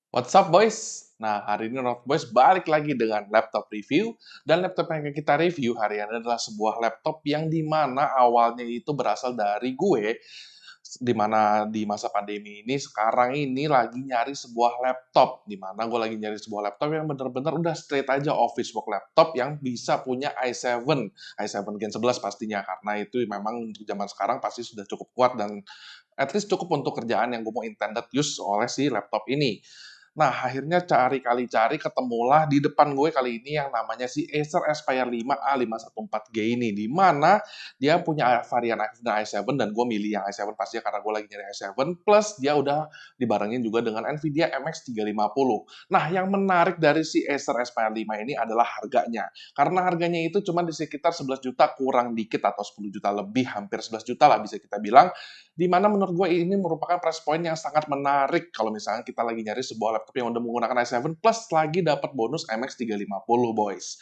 What's up boys? Nah, hari ini Not Boys balik lagi dengan laptop review. Dan laptop yang akan kita review hari ini adalah sebuah laptop yang dimana awalnya itu berasal dari gue, dimana di masa pandemi ini, sekarang ini lagi nyari sebuah laptop. Dimana gue lagi nyari sebuah laptop yang bener-bener udah straight aja office work laptop yang bisa punya i7 Gen 11 pastinya. Karena itu memang untuk zaman sekarang pasti sudah cukup kuat dan at least cukup untuk kerjaan yang gue mau intended use oleh si laptop ini. Nah, akhirnya cari kali cari ketemulah di depan gue kali ini yang namanya si Acer Aspire 5A514G ini, di mana dia punya varian i7 dan gue milih yang i7 pastinya karena gue lagi nyari i7 plus dia udah dibarengin juga dengan Nvidia MX 350. Nah, yang menarik dari si Acer Aspire 5 ini adalah harganya. Karena harganya itu cuma di sekitar 11 juta kurang dikit atau 10 juta lebih, hampir 11 juta lah bisa kita bilang, di mana menurut gue ini merupakan price point yang sangat menarik kalau misalnya kita lagi nyari sebuah laptop yang udah menggunakan i7 plus lagi dapat bonus MX 350 boys.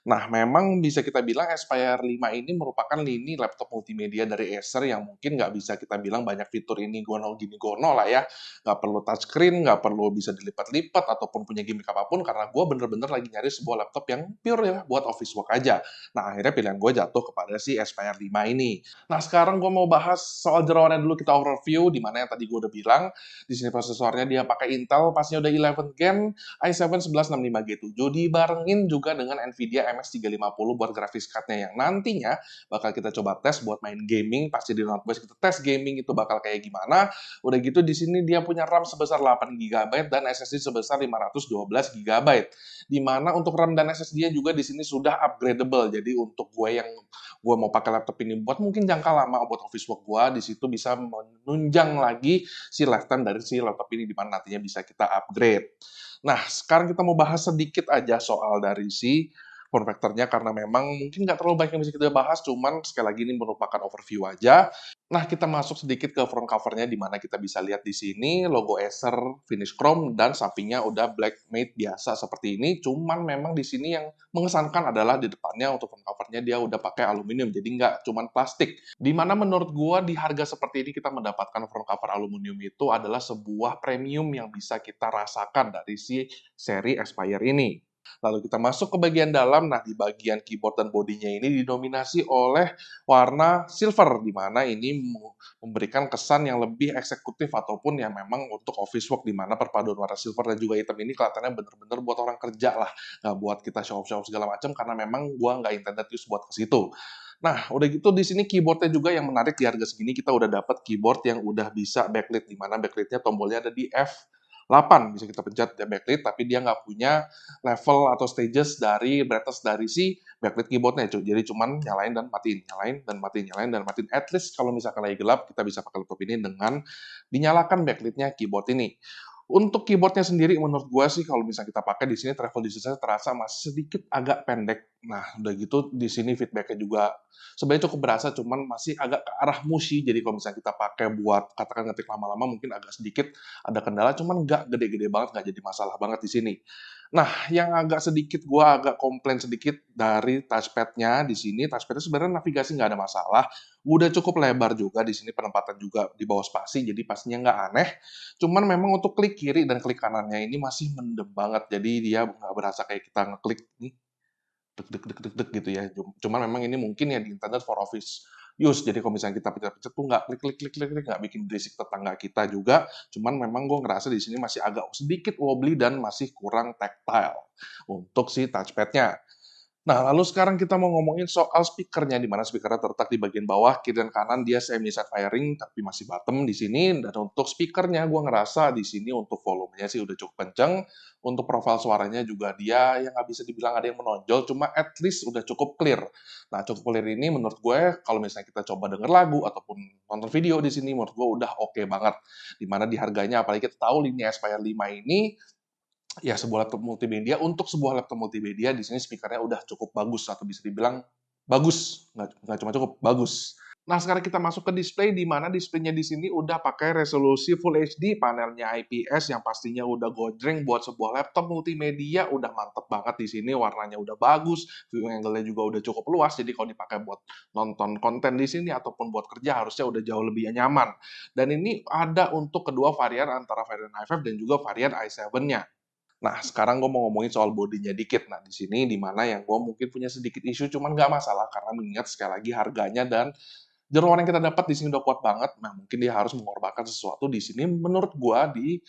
Nah, memang bisa kita bilang Aspire 5 ini merupakan lini laptop multimedia dari Acer yang mungkin nggak bisa kita bilang banyak fitur ini gono gini gono lah ya. Nggak perlu touchscreen, nggak perlu bisa dilipat-lipat ataupun punya gimmick apapun karena gue bener-bener lagi nyari sebuah laptop yang pure ya buat office work aja. Nah, akhirnya pilihan gue jatuh kepada si Aspire 5 ini. Nah, sekarang gue mau bahas soal jeroannya dulu, kita overview, di mana yang tadi gue udah bilang, di sini prosesornya dia pakai Intel, pastinya udah 11 Gen, i7 1165G7, dibarengin juga dengan Nvidia MX 350 buat graphics card-nya yang nantinya bakal kita coba tes buat main gaming, pasti di Notebook kita tes gaming itu bakal kayak gimana. Udah gitu di sini dia punya RAM sebesar 8 GB dan SSD sebesar 512 GB. Di mana untuk RAM dan SSD-nya juga di sini sudah upgradable. Jadi untuk gue mau pakai laptop ini buat mungkin jangka lama buat office work gue, di situ bisa menunjang lagi si lifetime dari si laptop ini di mana nantinya bisa kita upgrade. Nah, sekarang kita mau bahas sedikit aja soal dari si form factor-nya karena memang mungkin nggak terlalu banyak yang bisa kita bahas, cuman sekali lagi ini merupakan overview aja. Nah, kita masuk sedikit ke front cover-nya di mana kita bisa lihat di sini logo Acer finish chrome dan sampingnya udah black matte biasa seperti ini. Cuman memang di sini yang mengesankan adalah di depannya untuk front cover-nya dia udah pakai aluminium, jadi nggak cuman plastik. Di mana menurut gua di harga seperti ini kita mendapatkan front cover aluminium itu adalah sebuah premium yang bisa kita rasakan dari si seri Aspire ini. Lalu kita masuk ke bagian dalam, nah di bagian keyboard dan bodinya ini didominasi oleh warna silver, di mana ini memberikan kesan yang lebih eksekutif ataupun yang memang untuk office work, di mana perpaduan warna silver dan juga hitam ini kelihatannya bener-bener buat orang kerja lah, nggak buat kita show-show segala macam karena memang gua nggak intended use buat ke situ. Nah, udah gitu di sini keyboardnya juga yang menarik di harga segini kita udah dapat keyboard yang udah bisa backlit, di mana backlit-nya tombolnya ada di F8, bisa kita pencet dia backlit, tapi dia nggak punya level atau stages dari brightness dari si backlit keyboardnya, jadi cuman nyalain dan matiin, nyalain dan matiin, nyalain dan matiin. At least kalau misalkan lagi gelap, kita bisa pakai laptop ini dengan dinyalakan backlit-nya keyboard ini. Untuk keyboardnya sendiri menurut gua sih kalau misalnya kita pakai di sini travel distance-nya terasa masih sedikit agak pendek. Nah, udah gitu di sini feedback-nya juga sebenarnya cukup berasa, cuman masih agak ke arah mushy. Jadi kalau misalnya kita pakai buat katakan ngetik lama-lama mungkin agak sedikit ada kendala, cuman nggak gede-gede banget, nggak jadi masalah banget di sini. Nah, yang agak sedikit gua agak komplain sedikit dari touchpad-nya di sini, touchpad-nya sebenarnya navigasi nggak ada masalah, udah cukup lebar juga di sini penempatan juga di bawah spasi, jadi pastinya nggak aneh. Cuman memang untuk klik kiri dan klik kanannya ini masih mendem banget, jadi dia nggak berasa kayak kita ngeklik nih, deg deg deg deg deg gitu ya. Cuman memang ini mungkin ya di internet for office use, jadi kalau misalnya kita pencet-pencet tuh nggak klik klik klik klik klik, nggak bikin berisik tetangga kita juga. Cuman memang gue ngerasa di sini masih agak sedikit wobbly dan masih kurang tactile untuk si touchpad-nya. Nah, lalu sekarang kita mau ngomongin soal speaker-nya, di mana speaker-nya terletak di bagian bawah, kiri dan kanan dia semi side firing, tapi masih bottom di sini. Dan untuk speaker-nya, gue ngerasa di sini untuk volumenya sih udah cukup kenceng. Untuk profil suaranya juga dia yang nggak bisa dibilang ada yang menonjol, cuma at least udah cukup clear. Nah, cukup clear ini menurut gue, kalau misalnya kita coba denger lagu ataupun nonton video di sini, menurut gue udah oke banget. Dimana di harganya, apalagi kita tahu lini Aspire 5 ini ya sebuah laptop multimedia, untuk sebuah laptop multimedia di sini speaker-nya udah cukup bagus atau bisa dibilang bagus, nggak cuma cukup, bagus. Nah, sekarang kita masuk ke display, di mana displaynya di sini udah pakai resolusi Full HD, panelnya IPS yang pastinya udah gojreng buat sebuah laptop multimedia, udah mantep banget di sini, warnanya udah bagus, view angle-nya juga udah cukup luas, jadi kalau dipakai buat nonton konten di sini ataupun buat kerja harusnya udah jauh lebih nyaman. Dan ini ada untuk kedua varian antara varian i5 dan juga varian i7-nya. Nah, sekarang gue mau ngomongin soal bodinya dikit. Nah, di sini di mana yang gue mungkin punya sedikit isu, cuman nggak masalah karena mengingat sekali lagi harganya dan jeroan yang kita dapat di sini udah kuat banget. Nah, mungkin dia harus mengorbankan sesuatu di sini menurut gua di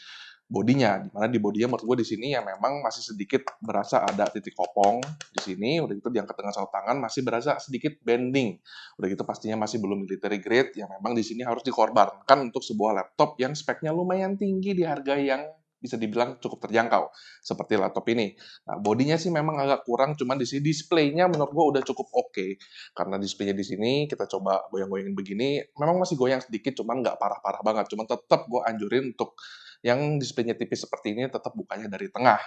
bodinya. Di mana di bodinya menurut gua di sini yang memang masih sedikit berasa ada titik kopong di sini. Udah gitu diangkat dengan satu tangan masih berasa sedikit bending. Udah gitu pastinya masih belum military grade yang memang di sini harus dikorbankan untuk sebuah laptop yang speknya lumayan tinggi di harga yang bisa dibilang cukup terjangkau seperti laptop ini. Nah, bodinya sih memang agak kurang, cuman di sini displaynya menurut gua udah cukup oke. Karena displaynya di sini kita coba goyang-goyangin begini, memang masih goyang sedikit, cuman nggak parah-parah banget. Cuman tetap gue anjurin untuk yang displaynya tipis seperti ini tetap bukanya dari tengah.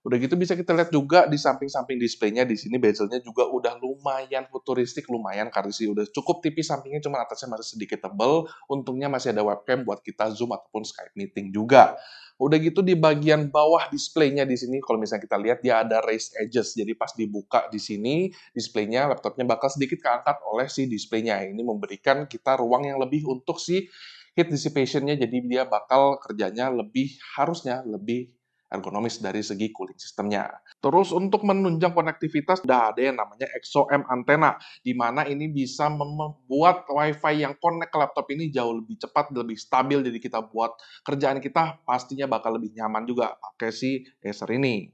Udah gitu bisa kita lihat juga di samping-samping displaynya di sini bezelnya juga udah lumayan futuristik, lumayan karena sih udah cukup tipis sampingnya, cuma atasnya masih sedikit tebel. Untungnya masih ada webcam buat kita zoom ataupun Skype meeting juga. Udah gitu di bagian bawah displaynya di sini kalau misalnya kita lihat dia ada raised edges. Jadi pas dibuka di sini displaynya laptopnya bakal sedikit keangkat oleh si displaynya. Ini memberikan kita ruang yang lebih untuk si heat dissipation-nya, jadi dia bakal kerjanya lebih harusnya lebih ergonomis dari segi cooling sistemnya. Terus untuk menunjang konektivitas, udah ada yang namanya EXO-M antena, di mana ini bisa membuat WiFi yang connect ke laptop ini jauh lebih cepat, lebih stabil, jadi kita buat kerjaan kita pastinya bakal lebih nyaman juga pakai si Acer ini.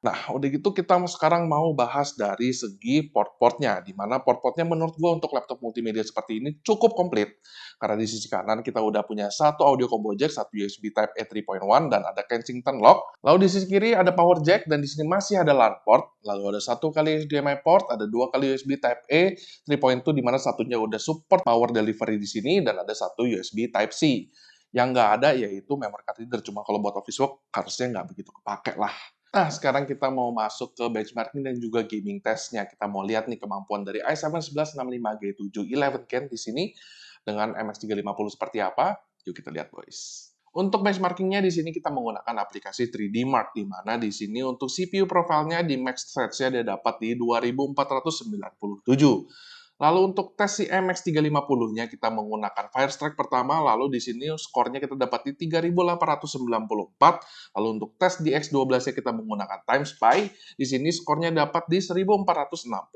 Nah, udah gitu kita sekarang mau bahas dari segi port-portnya, di mana port-portnya menurut gua untuk laptop multimedia seperti ini cukup komplit. Karena di sisi kanan kita udah punya satu audio combo jack, satu USB Type-A 3.1, dan ada Kensington lock. Lalu di sisi kiri ada power jack, dan di sini masih ada LAN port. Lalu ada satu kali HDMI port, ada dua kali USB Type-A 3.2, di mana satunya udah support power delivery di sini, dan ada satu USB Type-C. Yang nggak ada yaitu memory card reader, cuma kalau buat office work harusnya nggak begitu kepake lah. Nah, sekarang kita mau masuk ke benchmarking dan juga gaming testnya. Kita mau lihat nih kemampuan dari i7-1165G7 11 Gen di sini dengan MX350 seperti apa. Yuk kita lihat, boys. Untuk benchmarkingnya di sini kita menggunakan aplikasi 3D Mark, di mana di sini untuk CPU profilnya di max threads-nya dia dapat di 2497. Lalu untuk tes si MX350-nya kita menggunakan Firestrike pertama, lalu di sini skornya kita dapat di 3894. Lalu untuk tes di X12-nya kita menggunakan TimeSpy, di sini skornya dapat di 1468.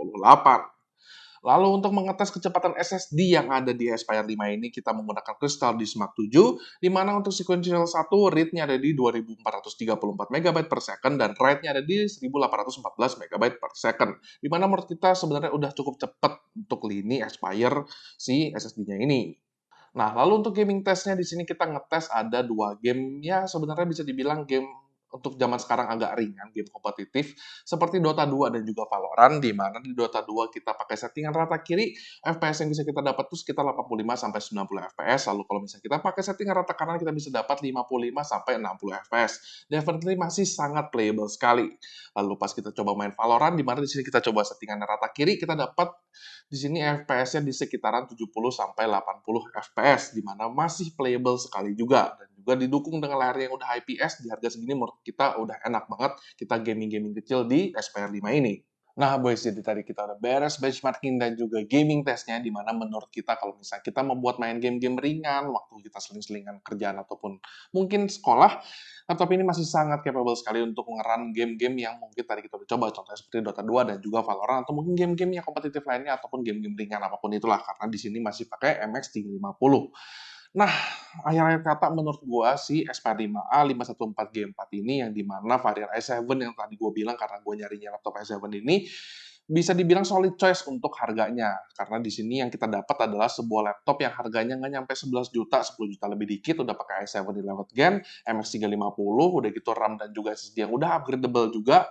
Lalu untuk mengetes kecepatan SSD yang ada di Aspire 5 ini, kita menggunakan Crystal Disk Mark 7, di mana untuk sequential 1, read-nya ada di 2434 MB per second, dan write-nya ada di 1814 MB per second. Di mana menurut kita sebenarnya udah cukup cepat untuk lini Aspire si SSD-nya ini. Nah, lalu untuk gaming testnya di sini kita ngetes ada dua game, ya sebenarnya bisa dibilang game untuk zaman sekarang agak ringan, game kompetitif, seperti Dota 2 dan juga Valorant, di mana di Dota 2 kita pakai settingan rata kiri, FPS yang bisa kita dapat tuh sekitar 85-90 FPS, lalu kalau misalnya kita pakai settingan rata kanan, kita bisa dapat 55-60 FPS. Definitely masih sangat playable sekali. Lalu pas kita coba main Valorant, di mana di sini kita coba settingan rata kiri, kita dapat di sini FPS-nya di sekitaran 70-80 FPS, di mana masih playable sekali juga. Dan juga didukung dengan layar yang udah IPS, di harga segini menurut kita udah enak banget kita gaming-gaming kecil di SPR 5 ini. Nah, boys, jadi tadi kita udah beres benchmarking dan juga gaming testnya, di mana menurut kita kalau misalnya kita membuat main game-game ringan, waktu kita seling-selingan kerjaan ataupun mungkin sekolah, laptop ini masih sangat capable sekali untuk ngeran game-game yang mungkin tadi kita udah coba, contohnya seperti Dota 2 dan juga Valorant, atau mungkin game-game yang kompetitif lainnya, ataupun game-game ringan apapun itulah, karena di sini masih pakai MX350. Nah, akhir-akhir kata menurut gua si Aspire 5A 514G4 ini yang dimana varian i7 yang tadi gua bilang karena gua nyarinya laptop i7 ini bisa dibilang solid choice untuk harganya. Karena di sini yang kita dapat adalah sebuah laptop yang harganya nggak nyampe 11 juta, 10 juta lebih dikit, udah pakai i7 11 Gen, MX350, udah gitu RAM dan juga SSD yang udah upgradable juga.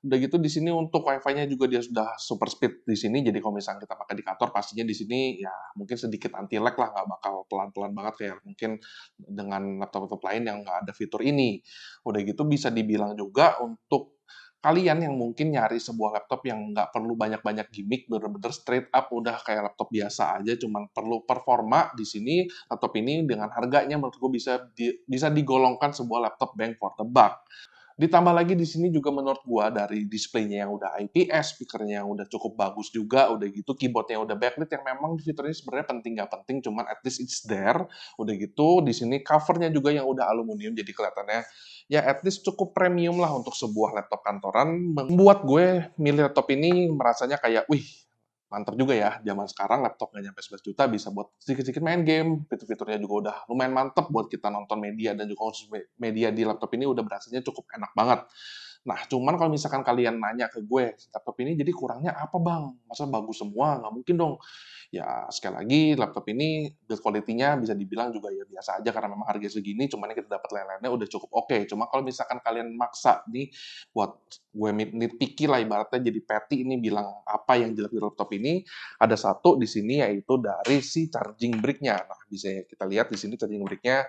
Udah gitu di sini untuk Wi-Fi-nya juga dia sudah super speed di sini. Jadi kalau misalnya kita pakai di kantor pastinya di sini ya mungkin sedikit anti lag lah, nggak bakal pelan-pelan banget kayak mungkin dengan laptop-laptop lain yang nggak ada fitur ini. Udah gitu bisa dibilang juga untuk kalian yang mungkin nyari sebuah laptop yang nggak perlu banyak-banyak gimmick, bener-bener straight up udah kayak laptop biasa aja, cuman perlu performa, di sini laptop ini dengan harganya menurut gue bisa digolongkan sebuah laptop bang for the buck. Ditambah lagi di sini juga menurut gua dari displaynya yang udah IPS, speakernya yang udah cukup bagus juga, udah gitu keyboardnya udah backlit yang memang fiturnya sebenarnya penting nggak penting, cuman at least it's there. Udah gitu di sini covernya juga yang udah aluminium, jadi kelihatannya ya at least cukup premium lah untuk sebuah laptop kantoran. Membuat gue milih laptop ini merasanya kayak, wih, mantap juga ya, zaman sekarang laptop nggak nyampe 11 juta bisa buat sedikit-sedikit main game, fitur-fiturnya juga udah lumayan mantap buat kita nonton media dan juga konsumsi media di laptop ini udah berasanya cukup enak banget. Nah, cuman kalau misalkan kalian nanya ke gue, laptop ini jadi kurangnya apa bang? Masa bagus semua? Nggak mungkin dong. Ya, sekali lagi laptop ini build quality-nya bisa dibilang juga ya biasa aja karena memang harga segini, cuman yang kita dapat lain-lainnya udah cukup oke. Cuma kalau misalkan kalian maksa nih buat gue nitpicky lah ibaratnya jadi petty ini bilang apa yang jelek di laptop ini, ada satu di sini yaitu dari si charging brick-nya. Nah, bisa kita lihat di sini charging brick-nya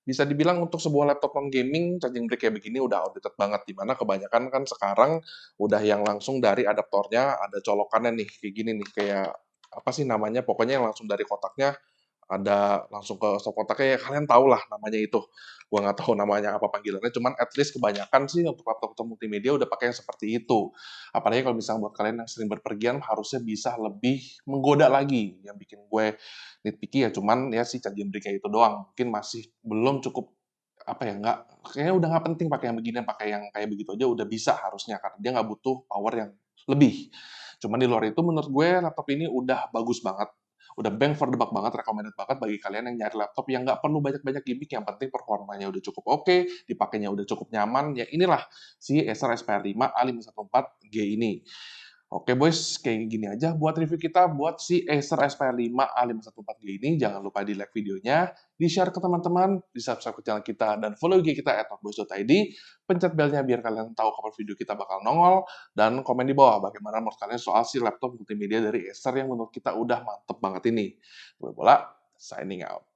bisa dibilang untuk sebuah laptop non gaming charging brick kayak begini udah outdated banget, dimana kebanyakan kan sekarang udah yang langsung dari adaptornya ada colokannya nih kayak gini nih, kayak apa sih namanya, pokoknya yang langsung dari kotaknya ada langsung ke stop kotaknya, ya kalian tahu lah namanya itu. Gua nggak tahu namanya apa panggilannya, cuman at least kebanyakan sih untuk laptop-laptop multimedia udah pakai yang seperti itu. Apalagi kalau misalnya buat kalian yang sering berpergian harusnya bisa lebih menggoda lagi. Yang bikin gue nitpicky ya cuman ya si charging brick-nya itu doang. Mungkin masih belum cukup apa ya, nggak, kayaknya udah nggak penting pakai yang beginian, pakai yang kayak begitu aja udah bisa harusnya karena dia nggak butuh power yang lebih. Cuman di luar itu menurut gue laptop ini udah bagus banget, udah bang for the buck banget, recommended banget bagi kalian yang nyari laptop yang nggak perlu banyak-banyak gimmick, yang penting performanya udah cukup oke, dipakainya udah cukup nyaman, ya inilah si Acer Aspire 5 A514G ini. Oke boys, kayak gini aja buat review kita buat si Acer Aspire 5 A514G ini. Jangan lupa di like videonya, di-share ke teman-teman, di-subscribe ke channel kita, dan follow IG kita @talkboys.id. Pencet belnya biar kalian tahu kapan video kita bakal nongol, dan komen di bawah bagaimana menurut kalian soal si laptop multimedia dari Acer yang menurut kita udah mantep banget ini. Gue Bola, signing out.